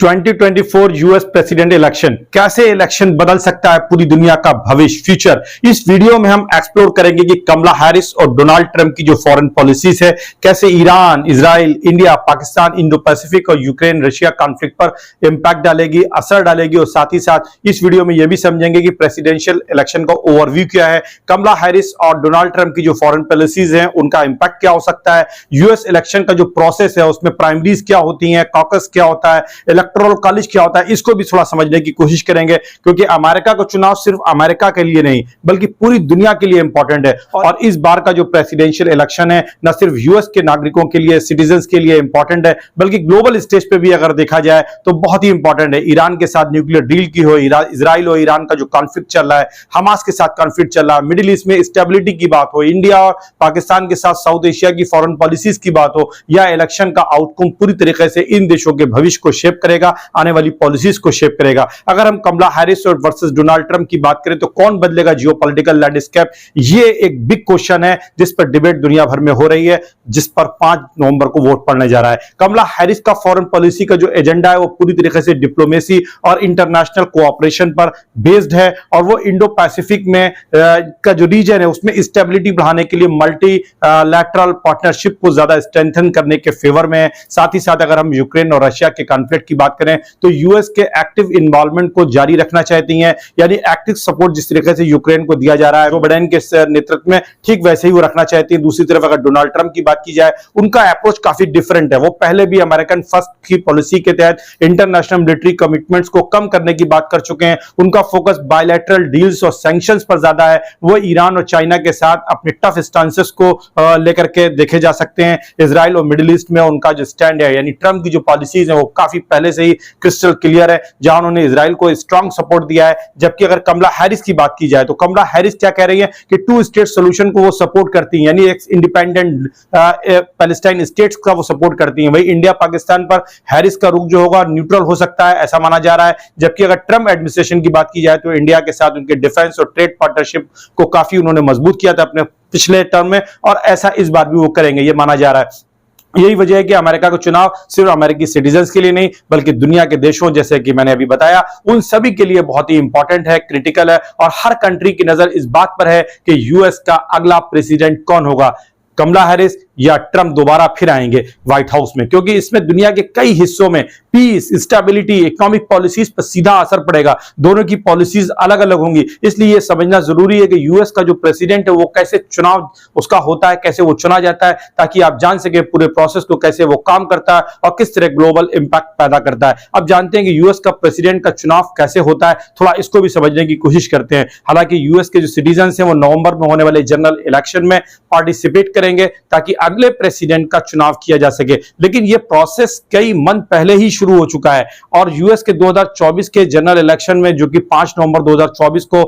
2024 US president election, कैसे election बदल सकता है पूरी दुनिया का भविष्य, फ्यूचर। इस वीडियो में हम एक्सप्लोर करेंगे कि कमला हैरिस और डोनाल्ड ट्रंप की जो फॉरेन पॉलिसीज है कैसे Iran, Israel, India, Pakistan, Indo Pacific और यूक्रेन रशिया कॉन्फ्लिक्ट पर इंपैक्ट डालेगी, असर डालेगी। और साथ ही साथ इस वीडियो में यह भी समझेंगे कि प्रेसिडेंशियल इलेक्शन का ओवरव्यू क्या है, कमला हैरिस और डोनाल्ड ट्रंप की जो फॉरेन पॉलिसीज हैं उनका इंपैक्ट क्या हो सकता है, यूएस इलेक्शन का जो प्रोसेस है उसमें प्राइमरीज क्या होती हैं, कॉकस क्या होता है, इलेक्टोरल कॉलेज क्या होता है, इसको भी थोड़ा समझने की कोशिश करेंगे। क्योंकि अमेरिका का चुनाव सिर्फ अमेरिका के लिए नहीं बल्कि पूरी दुनिया के लिए इंपॉर्टेंट है। और इस बार का जो प्रेसिडेंशियल इलेक्शन है न सिर्फ यूएस के नागरिकों के लिए, सिटीजन्स के लिए इंपॉर्टेंट है बल्कि ग्लोबल स्टेज पे भी अगर देखा जाए तो बहुत ही इंपॉर्टेंट है। ईरान के साथ न्यूक्लियर डील की हो, इजराइल और ईरान का जो कॉन्फ्लिक्ट चल रहा है, हमास के साथ कॉन्फ्लिक्ट चल रहा है, मिडिल ईस्ट में स्टेबिलिटी की बात हो, इंडिया और पाकिस्तान के साथ साउथ एशिया की फॉरेन पॉलिसीज की बात हो, या इलेक्शन का आउटकम पूरी तरीके से इन देशों के भविष्य को शेप करेगा, आने वाली पॉलिसीज को शेप करेगा। अगर हम कमला हैरिस और वर्सेस डोनाल्ड ट्रंप की बात करें तो कौन बदलेगा जियोपॉलिटिकल लैंडस्केप, ये एक बिग क्वेश्चन है जिस पर डिबेट दुनिया भर में हो रही है, जिस पर 5 नवंबर को वोट पड़ने जा रहा है। कमला हैरिस का फॉरेन पॉलिसी का जो एजेंडा है वो पूरी तरीके से डिप्लोमेसी और इंटरनेशनल कोऑपरेशन पर बेस्ड है और वो इंडो पैसिफिक में का जो रीजन है उसमें स्टेबिलिटी बढ़ाने के लिए मल्टी लैटरल पार्टनरशिप को ज्यादा स्ट्रेंथन करने के फेवर में है। साथ ही साथ अगर हम यूक्रेन और रशिया के कॉन्फ्लिक्ट की बात करें तो यूएस के एक्टिव इन्वॉल्वमेंट को जारी रखना चाहती हैं, यानी एक्टिव सपोर्ट जिस तरीके से यूक्रेन को दिया जा रहा है जो बाइडेन के नेतृत्व में, ठीक वैसे ही वो रखना चाहती हैं। दूसरी तरफ अगर डोनाल्ड ट्रंप की बात की जाए, उनका अप्रोच काफी डिफरेंट है। वो पहले भी अमेरिकन फर्स्ट की पॉलिसी के तहत इंटरनेशनल मिलिट्री कमिटमेंट्स को कम करने की बात कर चुके हैं। उनका फोकस बायलैटरल डील्स और सैंक्शंस पर ज्यादा है। वो ईरान और चाइना के साथ अपने टफ स्टांसेस को लेकर के देखे जा सकते हैं। इजराइल और मिडिल ईस्ट में उनका जो स्टैंड है, यानी ट्रंप की जो पॉलिसीज है वो काफी पहले से ही क्रिस्टल क्लियर है, जहां उन्होंने इजराइल को स्ट्रांग सपोर्ट दिया है। जबकि अगर कमला हैरिस की बात की जाए तो कमला हैरिस क्या कह रही है कि 2 स्टेट सॉल्यूशन को वो सपोर्ट करती हैं, यानी एक इंडिपेंडेंट पैलेस्टाइन स्टेट्स का वो सपोर्ट करती हैं। वही इंडिया पाकिस्तान पर हैरिस का रुख जो होगा न्यूट्रल हो सकता है, ऐसा माना जा रहा है। जबकि अगर ट्रंप एडमिनिस्ट्रेशन की बात की जाए तो इंडिया के साथ उनके डिफेंस और ट्रेड पार्टनरशिप को काफी उन्होंने मजबूत किया था अपने पिछले टर्म में, और ऐसा इस बार भी वो करेंगे, ये माना जा रहा है। यही वजह है कि अमेरिका का चुनाव सिर्फ अमेरिकी सिटीजन्स के लिए नहीं बल्कि दुनिया के देशों, जैसे कि मैंने अभी बताया, उन सभी के लिए बहुत ही इंपॉर्टेंट है, क्रिटिकल है। और हर कंट्री की नजर इस बात पर है कि यूएस का अगला प्रेसिडेंट कौन होगा, कमला हैरिस या ट्रंप दोबारा फिर आएंगे व्हाइट हाउस में। क्योंकि इसमें दुनिया के कई हिस्सों में पीस, स्टेबिलिटी, इकोनॉमिक पॉलिसीज पर सीधा असर पड़ेगा। दोनों की पॉलिसीज अलग अलग होंगी, इसलिए यह समझना जरूरी है कि यूएस का जो प्रेसिडेंट है वो कैसे चुनाव उसका होता है, कैसे वो चुना जाता है, ताकि आप जान सके पूरे प्रोसेस को, कैसे वो काम करता है और किस तरह ग्लोबल इंपैक्ट पैदा करता है। अब जानते हैं कि यूएस का प्रेसिडेंट का चुनाव कैसे होता है, थोड़ा इसको भी समझने की कोशिश करते हैं। हालांकि यूएस के जो सिटीजन हैं वो नवंबर में होने वाले जनरल इलेक्शन में पार्टिसिपेट करेंगे ताकि अगले प्रेसिडेंट का चुनाव किया जा सके। लेकिन यह प्रोसेस कई मंथ पहले ही शुरू हो चुका है और यूएस के 2024 के जनरल इलेक्शन में, जो कि 5 नवंबर 2024 को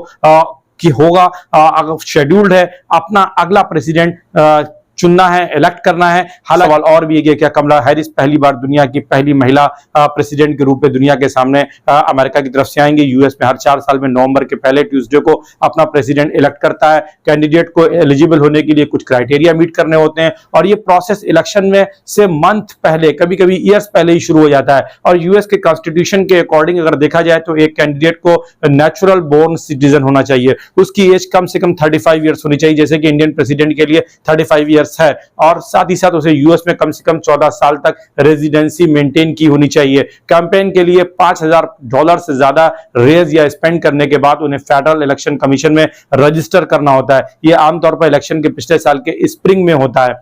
की होगा, शेड्यूल्ड है, अपना अगला प्रेसिडेंट चुनना है, इलेक्ट करना है। हालांकि सवाल और भी है कि क्या कमला हैरिस पहली बार दुनिया की पहली महिला प्रेसिडेंट के रूप में दुनिया के सामने अमेरिका की तरफ से आएंगे। यूएस में हर 4 साल में नवंबर के पहले ट्यूसडे को अपना प्रेसिडेंट इलेक्ट करता है। कैंडिडेट को एलिजिबल होने के लिए कुछ क्राइटेरिया मीट करने होते हैं और ये प्रोसेस इलेक्शन में से मंथ पहले, कभी कभी ईयर्स पहले ही शुरू हो जाता है। और यूएस के कॉन्स्टिट्यूशन के अकॉर्डिंग अगर देखा जाए तो एक कैंडिडेट को नेचुरल बोर्न सिटीजन होना चाहिए, उसकी एज कम से कम 35 ईयर्स होनी चाहिए, जैसे कि इंडियन प्रेसिडेंट के लिए 35 ईयर्स है। और साथ ही साथ उसे यूएस में कम से कम 14 साल तक रेजिडेंसी मेंटेन की होनी चाहिए। कैंपेन के लिए $5,000 से ज्यादा रेज या स्पेंड करने के बाद उन्हें फेडरल इलेक्शन कमीशन में रजिस्टर करना होता है। यह आमतौर पर इलेक्शन के पिछले साल के स्प्रिंग में होता है,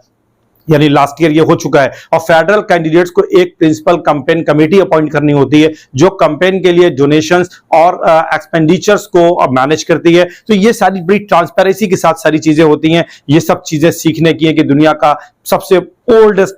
यानी लास्ट ईयर ये हो चुका है। और फेडरल कैंडिडेट्स को एक प्रिंसिपल कैंपेन कमेटी अपॉइंट करनी होती है जो कैंपेन के लिए डोनेशंस और एक्सपेंडिचर्स को मैनेज करती है। तो ये सारी बड़ी ट्रांसपेरेंसी के साथ सारी चीजें होती हैं। ये सब चीजें सीखने की है कि दुनिया का सबसे ओल्डेस्ट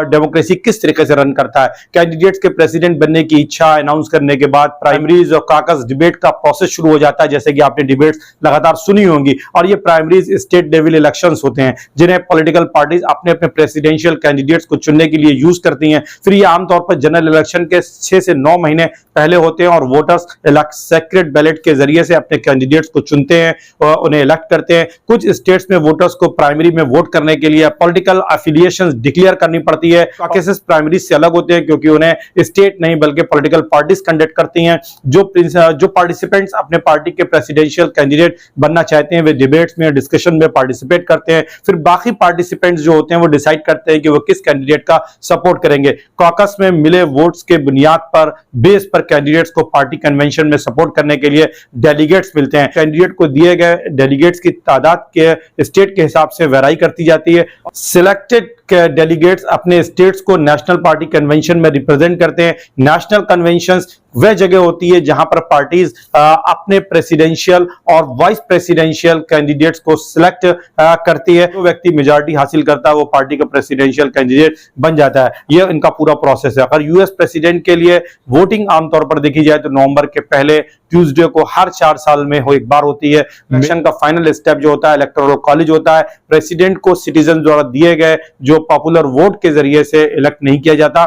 डेमोक्रेसी किस तरीके से रन करता है। कैंडिडेट्स के प्रेसिडेंट बनने की इच्छा अनाउंस करने के बाद प्राइमरीज और कॉकस डिबेट का प्रोसेस शुरू हो जाता है, जैसे कि आपने डिबेट्स लगातार सुनी होंगी। और ये प्राइमरीज स्टेट लेवल इलेक्शंस होते हैं जिन्हें पॉलिटिकल पार्टीज अपने अपने प्रेसिडेंशियल कैंडिडेट्स को चुनने के लिए यूज करती हैं। फिर ये आमतौर पर जनरल इलेक्शन के 6 से 9 महीने पहले होते हैं और वोटर्स सेक्रेट बैलेट के जरिए से अपने कैंडिडेट्स को चुनते हैं और उन्हें इलेक्ट करते हैं। कुछ स्टेट्स में वोटर्स को प्राइमरी में वोट करने के लिए पॉलिटिकल एफिलिएशंस डिक्लेयर करनी पड़ती है। कॉकेसस प्राइमरी से अलग होते हैं क्योंकि उन्हें स्टेट नहीं बल्कि पॉलिटिकल पार्टीज कंडक्ट करती हैं। जो पार्टिसिपेंट्स अपने पार्टी के प्रेसिडेंशियल कैंडिडेट बनना चाहते हैं वे डिबेट्स में डिस्कशन में पार्टिसिपेट करते हैं। फिर बाकी पार्टिसिपेंट्स जो होते हैं वो डिसाइड करते हैं कि वो किस कैंडिडेट का सपोर्ट करेंगे। कॉकस में मिले वोट्स के बुनियाद पर बेस पर कैंडिडेट्स को पार्टी कन्वेंशन में सपोर्ट करने के लिए डेलीगेट्स मिलते हैं। कैंडिडेट को दिए गए डेलीगेट्स की तादाद के स्टेट के हिसाब से वेराई करती जाती है। सिलेक्टेड डेलीगेट्स अपने स्टेट्स को नेशनल पार्टी कन्वेंशन में रिप्रेजेंट करते हैं। नेशनल कन्वेंशंस वह जगह होती है जहां पर पार्टीज अपने प्रेसिडेंशियल और वाइस प्रेसिडेंशियल कैंडिडेट्स को सिलेक्ट करती है। जो व्यक्ति मेजॉरिटी हासिल करता है वो पार्टी का प्रेसिडेंशियल कैंडिडेट बन जाता है। यह इनका पूरा प्रोसेस है। अगर यूएस प्रेसिडेंट के लिए वोटिंग आमतौर पर देखी जाए तो नवंबर के पहले ट्यूसडे को हर 4 साल में एक बार होती है। इलेक्शन का फाइनल स्टेप जो होता है इलेक्टोरल कॉलेज होता है। प्रेसिडेंट को सिटीजन द्वारा दिए गए जो पॉपुलर वोट के जरिए से इलेक्ट नहीं किया जाता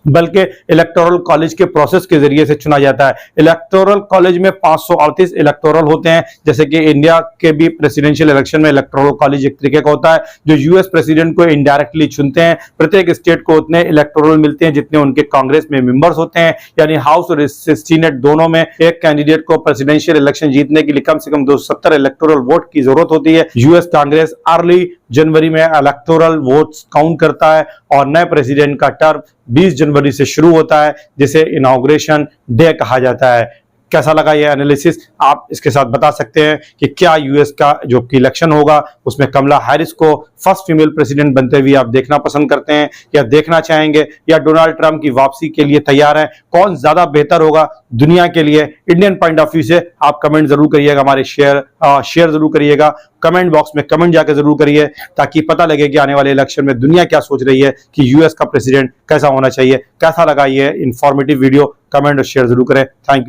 बल्कि इलेक्टोरल कॉलेज के प्रोसेस के जरिए से चुना जाता है। इलेक्टोरल कॉलेज में 538 इलेक्टोरल होते हैं। जैसे कि इंडिया के भी प्रेसिडेंशियल इलेक्शन में इलेक्टोरल कॉलेज एक तरीके का होता है जो यूएस प्रेसिडेंट को इनडायरेक्टली चुनते हैं। प्रत्येक स्टेट को उतने इलेक्टोरल मिलते हैं जितने उनके कांग्रेस में मेंबर्स होते हैं, यानी हाउस और सीनेट दोनों में एक कैंडिडेट को प्रेसिडेंशियल इलेक्शन जीतने के लिए कम से कम 270 इलेक्टोरल वोट की जरूरत होती है। यूएस कांग्रेस अर्ली जनवरी में इलेक्टोरल वोट्स काउंट करता है और नए प्रेसिडेंट का टर्म 20 जनवरी से शुरू होता है जिसे इनॉग्रेशन डे कहा जाता है। कैसा लगा ये एनालिसिस आप इसके साथ बता सकते हैं कि क्या यूएस का जो इलेक्शन होगा उसमें कमला हैरिस को फर्स्ट फीमेल प्रेसिडेंट बनते हुए आप देखना पसंद करते हैं या देखना चाहेंगे या डोनाल्ड ट्रंप की वापसी के लिए तैयार हैं? कौन ज्यादा बेहतर होगा दुनिया के लिए इंडियन पॉइंट ऑफ व्यू से? आप कमेंट जरूर करिएगा, हमारे शेयर जरूर करिएगा, कमेंट बॉक्स में कमेंट जाकर जरूर करिए ताकि पता लगे कि आने वाले इलेक्शन में दुनिया क्या सोच रही है कि यूएस का प्रेसिडेंट कैसा होना चाहिए। कैसा लगा ये इंफॉर्मेटिव वीडियो? कमेंट और शेयर जरूर करें। Thank you.